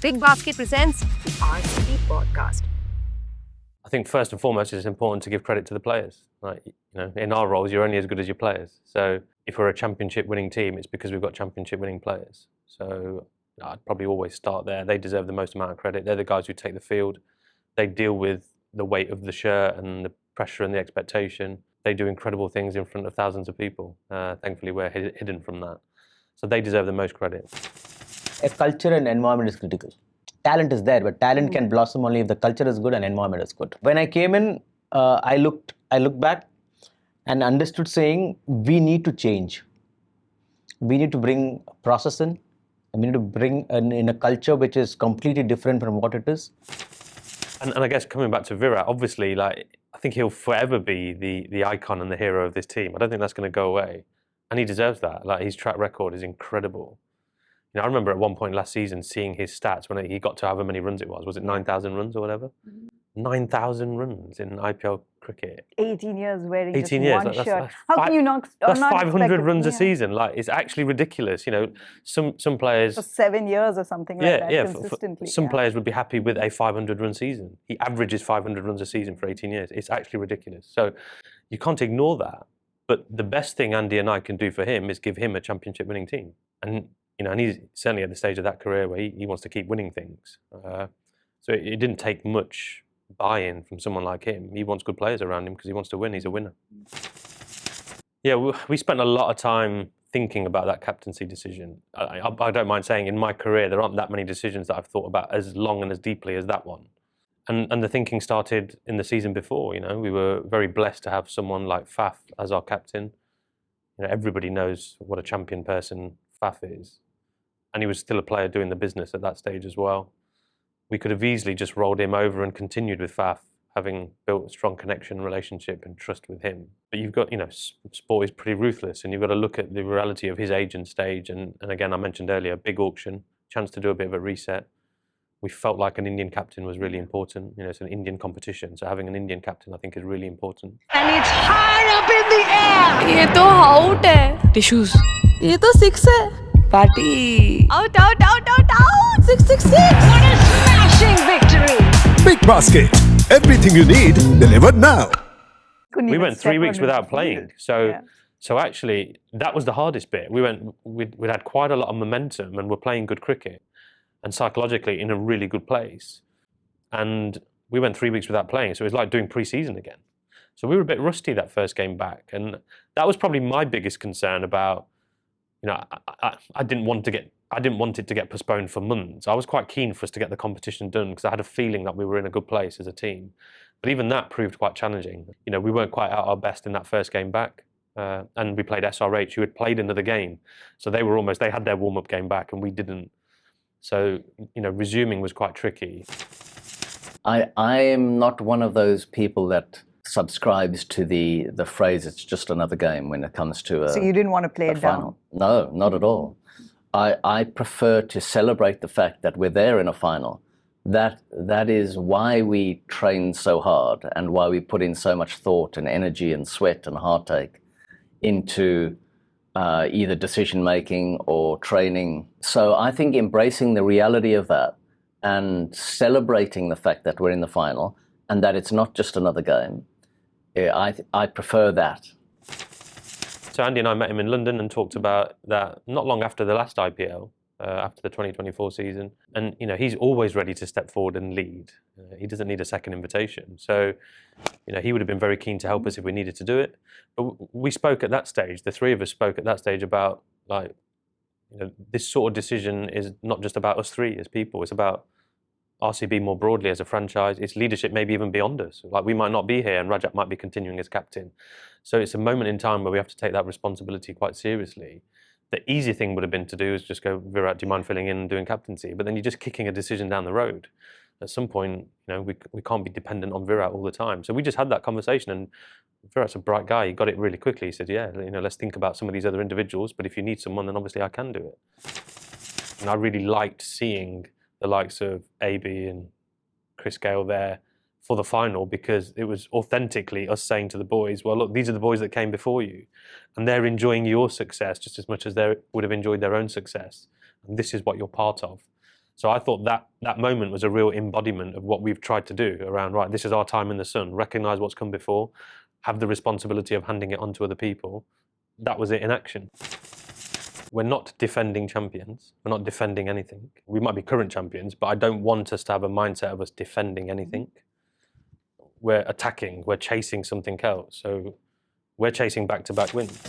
𝗥𝗖𝗕 presents the RCB podcast. I think first and foremost, it's important to give credit to the players. In our roles, you're only as good as your players. So if we're a championship-winning team, it's because we've got championship-winning players. So I'd probably always start there. They deserve the most amount of credit. They're the guys who take the field. They deal with the weight of the shirt and the pressure and the expectation. They do incredible things in front of thousands of people. Thankfully, we're hidden from that. So they deserve the most credit. A culture and environment is critical. Talent is there, but talent can blossom only if the culture is good and environment is good. When I came in, I looked back and understood saying we need to change. We need to bring process in. And we need to bring in a culture which is completely different from what it is. And I guess coming back to Virat, obviously, I think he'll forever be the icon and the hero of this team. I don't think that's going to go away, and he deserves that. His track record is incredible. I remember at one point last season seeing his stats when he got to however many runs it was. Was it 9,000 runs or whatever? 9,000 runs in IPL cricket. 18 years wearing 18 just years. one shirt. How can you not? That's not 500 runs a season. It's actually ridiculous. Some players for 7 years or something like that consistently. Some players would be happy with a 500-run season. He averages 500 runs a season for 18 years. It's actually ridiculous. So you can't ignore that. But the best thing Andy and I can do for him is give him a championship-winning team. And he's certainly at the stage of that career where he wants to keep winning things. So it didn't take much buy-in from someone like him. He wants good players around him because he wants to win. He's a winner. Yeah, we spent a lot of time thinking about that captaincy decision. I don't mind saying in my career there aren't that many decisions that I've thought about as long and as deeply as that one. And the thinking started in the season before. We were very blessed to have someone like Faf as our captain. Everybody knows what a champion person Faf is. And he was still a player doing the business at that stage as well. We could have easily just rolled him over and continued with Faf, having built a strong connection, relationship and trust with him. But you've got, sport is pretty ruthless and you've got to look at the reality of his age and stage. And again, I mentioned earlier, big auction, chance to do a bit of a reset. We felt like an Indian captain was really important. It's an Indian competition, so having an Indian captain I think is really important. And it's high up in the air! ये तो out है. Tissues. ये तो 6 है. Party. Out, out, out, out, out! 666. What a smashing victory! Big basket. Everything you need delivered now. We went 3 weeks without playing. So actually, that was the hardest bit. We'd had quite a lot of momentum and we're playing good cricket and psychologically in a really good place. And we went 3 weeks without playing. So it was like doing pre-season again. So we were a bit rusty that first game back. And that was probably my biggest concern about, I didn't want it to get postponed for months. I was quite keen for us to get the competition done because I had a feeling that we were in a good place as a team. But even that proved quite challenging. We weren't quite at our best in that first game back. And we played SRH, who had played another game. So they had their warm-up game back and we didn't. So, resuming was quite tricky. I am not one of those people that subscribes to the phrase, it's just another game when it comes to a So you didn't want to play it final. down? No, not at all. I prefer to celebrate the fact that we're there in a final. That is why we train so hard and why we put in so much thought and energy and sweat and heartache into either decision-making or training. So I think embracing the reality of that and celebrating the fact that we're in the final and that it's not just another game, I prefer that. So Andy and I met him in London and talked about that not long after the last IPL, after the 2024 season. And, he's always ready to step forward and lead. He doesn't need a second invitation. So, he would have been very keen to help us if we needed to do it. But we spoke at that stage, the three of us spoke at that stage about, this sort of decision is not just about us three as people. It's about RCB more broadly as a franchise. Its leadership maybe even beyond us. We might not be here and Rajat might be continuing as captain. So it's a moment in time where we have to take that responsibility quite seriously. The easy thing would have been to do is just go, Virat, do you mind filling in and doing captaincy? But then you're just kicking a decision down the road. At some point, we can't be dependent on Virat all the time. So we just had that conversation and Virat's a bright guy. He got it really quickly. He said, yeah, let's think about some of these other individuals, but if you need someone, then obviously I can do it. And I really liked seeing the likes of 𝗜𝗍𝗍 and 𝗥𝗖𝗕 there for the final because it was authentically us saying to the boys, well, look, these are the boys that came before you and they're enjoying your success just as much as they would have enjoyed their own success. And this is what you're part of. So I thought that moment was a real embodiment of what we've tried to do around, right, this is our time in the sun, recognise what's come before, have the responsibility of handing it on to other people. That was it in action. We're not defending champions. We're not defending anything. We might be current champions, but I don't want us to have a mindset of us defending anything. We're attacking, we're chasing something else. So we're chasing back-to-back wins.